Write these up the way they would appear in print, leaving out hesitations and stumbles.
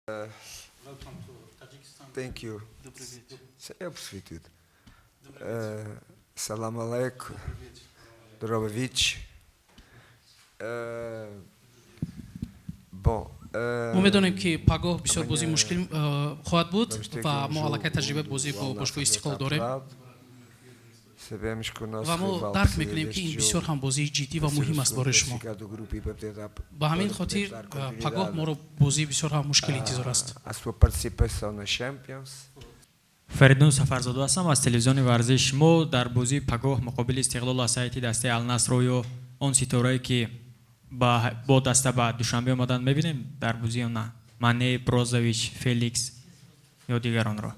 Uh, Welcome to Tajikistan. Thank you. Добрый вечер. Eu percebi tudo. Добрый вечер. Salam aleikum, Добрый вечер. Drogovic. Bom, ما میدونیم که پگاه بسیار بازی مشکل خواهد بود vamos ter aqui و um ما علاقه jogo تجربه onde بازی o با Al باشگاه Nassr استقلال está داریم apurado. Sabemos que o nosso و ما rival درک precisa میکنیم که deste این بسیار jogo هم بازی جدی و para ser o مهم است segundo برای شما. classificado do grupo e para poder dar, با همین para poder خاطر dar پگاه ما continuidade رو بازی بسیار هم مشکل انتظار است. à sua participação na Champions. фаридун сафарзода ҳастам аз телевизиони варзиш. мо дар бозии пагоҳ муқобили истиқлол аз сайти дастаи алнаср ё он ситорае ки бо даста ба душанбе омадан мебинем дар бозӣ ё на? Мане, Брозович, Феликс ё дигаронро?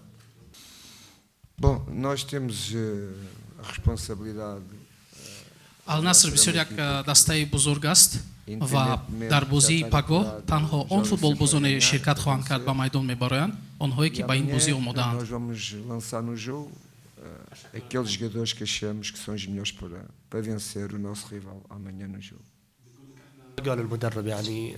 Bom, nós temos a responsabilidade. النصر بسیار یک دسته بزرگ است و در بازی پگاه تنها آن فوتبال بازان شرکت خواهند کرد به میدان میبرند آنهایی که به این بازی آماده‌اند. Nós vamos lançar no jogo aqueles jogadores que achamos que são os melhores para vencer o nosso rival amanhã no jogo. قال المدرب يعني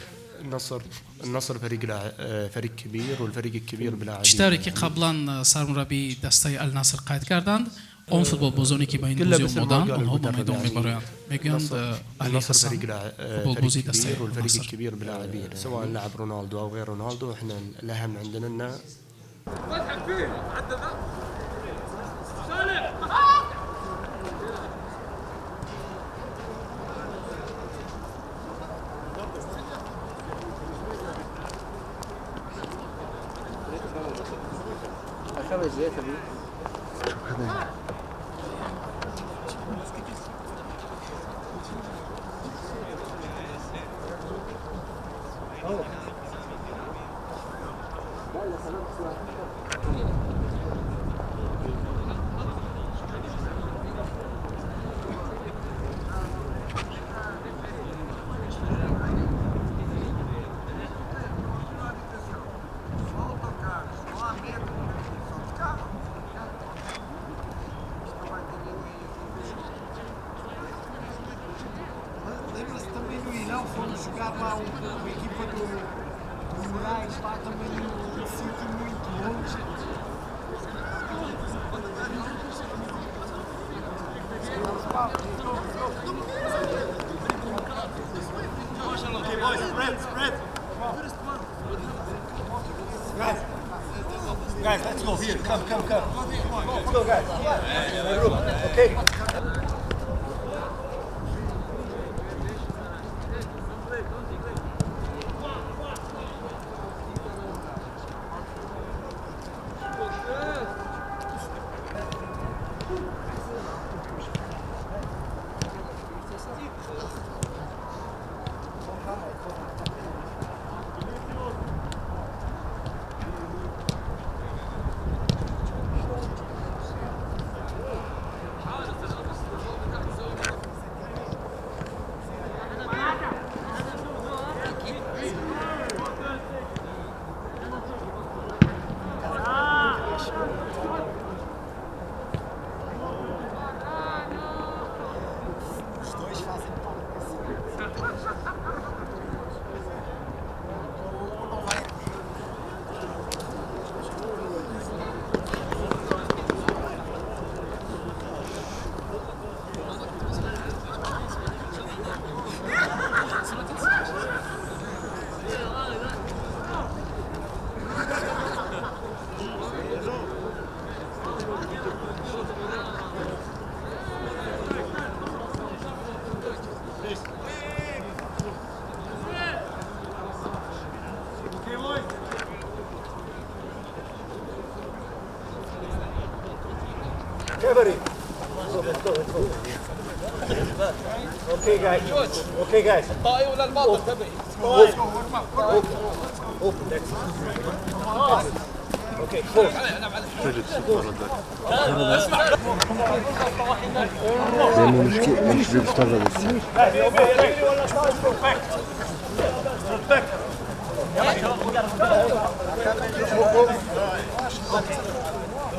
النصر فريق كبير والفريق الكبير بلاعبين. چطوری که قبلا سرمربی دسته النصر قید کردند آن فوتبال بازانی که به این بازی آماده‌اند آنها به میدان میبرند. میگویند علی النصر حسن فريق بازی كبير دسته والفريق النصر. الكبير بلاعبين سواء لعب رونالدو او غير رونالدو. احنا الاهم عندنا ان Lembra-se também no Irão, fomos jogar lá com a equipa do Moraes, lá também num sítio muito longe. Guys, let's go here. Come. Let's go, guys. Okay. Os dois fazem parte. Okay, guys. Okay, guys. Okay, go.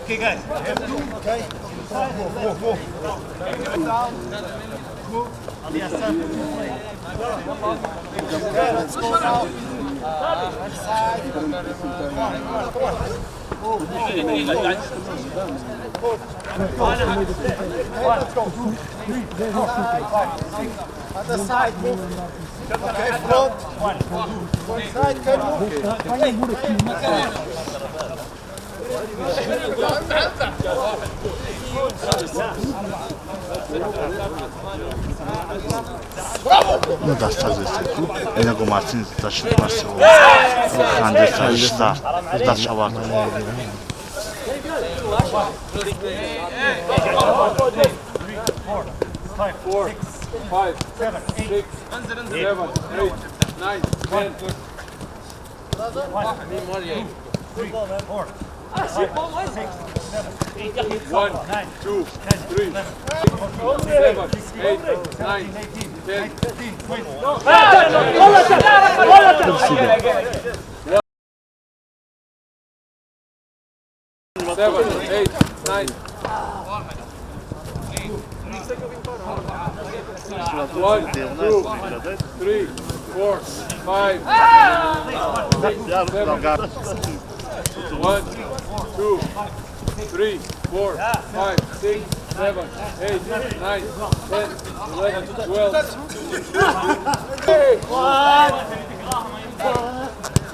Okay, guys. Okay. Go. Let's go now. Other side, move. Okay, front. One side, can move. Nu da stazese tu, nego Martin zaczyna się Andresa Szta, da Szawak. Let's go.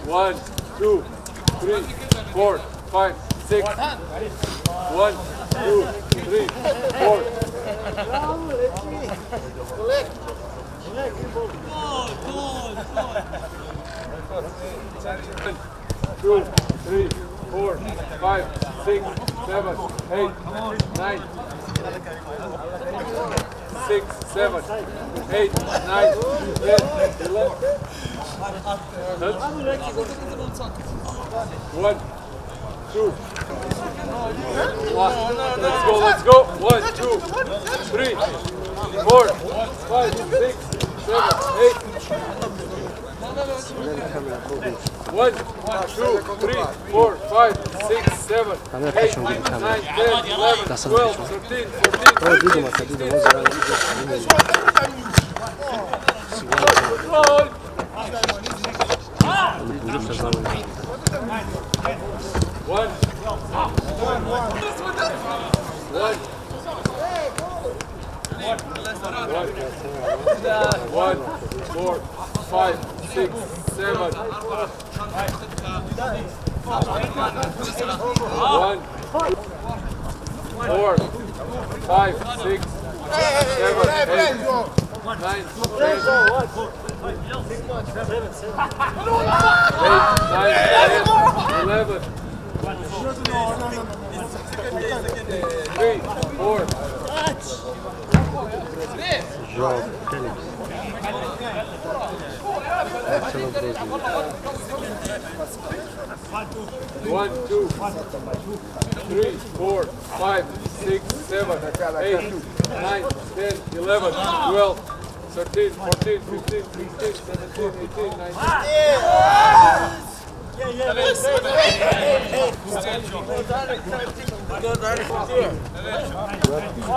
1, 2, 3, 4, 5, 6, 7, 8. 1, 2, 3, 4, 5, 6, 7, 8, 9, 10, 11, 12, 13, 1, 4, 5, 6, 7, 1, 4, 5, 6, 7, 8, 9, 11, 3, 4. João Félix. Excellent Brazil. 1, 2, 3, 4, 5, 6, 7, 8, 9, 10, 11, 12, 13, 14, 15, 16, 17, 18, 19.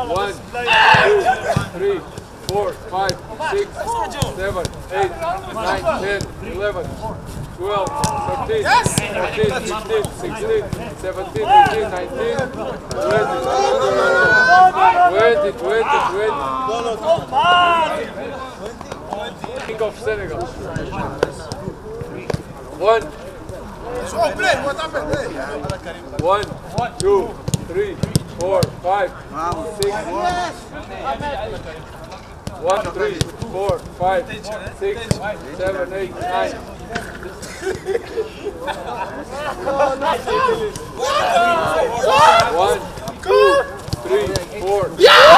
One, 2, 3, 4, 5, 6, 7, 8, 9, 10, 11, 12, 13, 14, 15, 16, 17, 18, 19, 20. King of Senegal. 1, 2, 3, 4, 5, 6, 1, 3, 4, 5, 6, 7, 8, 9. 1, 2, 3, 4. Yes!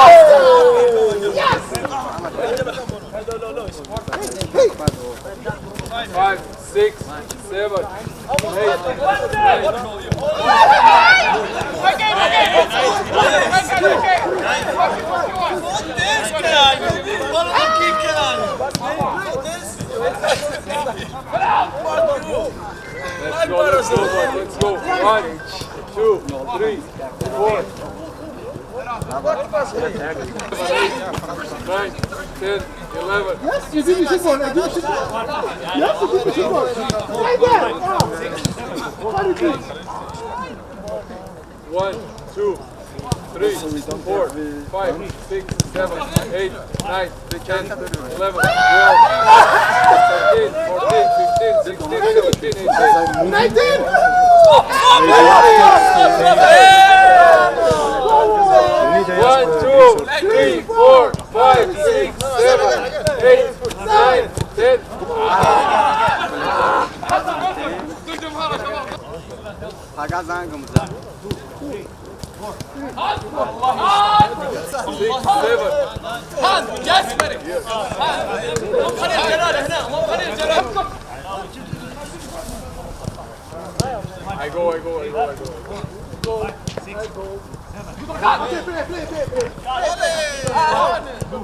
5, 6, 7, 8. Let's go. 1, 2, 3, 4. 9, 10, 11. Yes, you give me shit for it. Yes, you give me shit for it. Right there. What is it? 1, 2, 3, 4, 5, 6, 7, 8, 9, 10, 11, 12, 13, 14, 15, 16, 17, 18. 19. 1, 2, 3, 4, 5, 6, 7, 8, 9, 10. I go.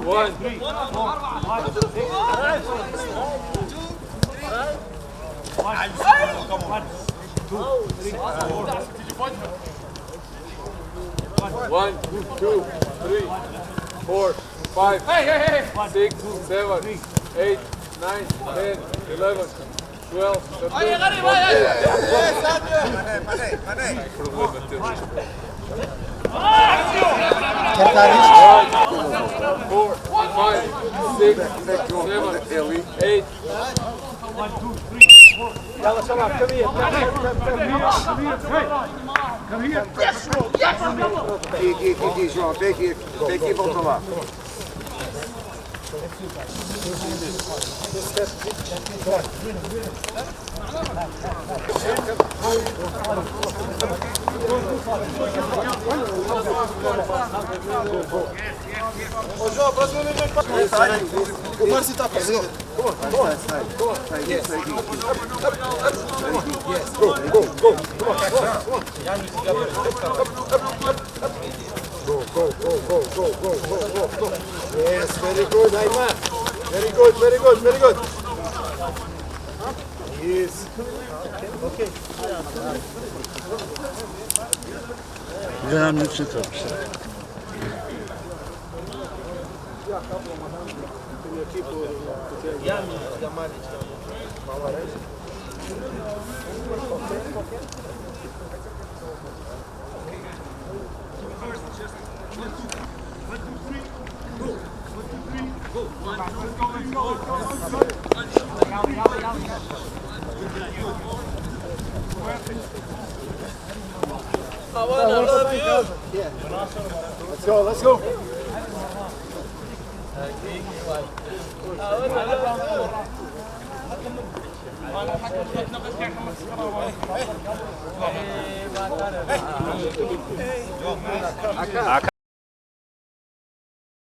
One. One, 2, 3, 4, 5, 6, 7, 8, 9, 10, 11, 12, 13, 4, 5, 6, 7, 8. يلا شباب come here. Come here. Aqui, João. Vem aqui, volta lá. Ô João, próximo vez vem para o Márcio está presente. Go. Yes, very good, Ayman. Very good. Yes. Okay. Önemli bir şey tabii. Let's go.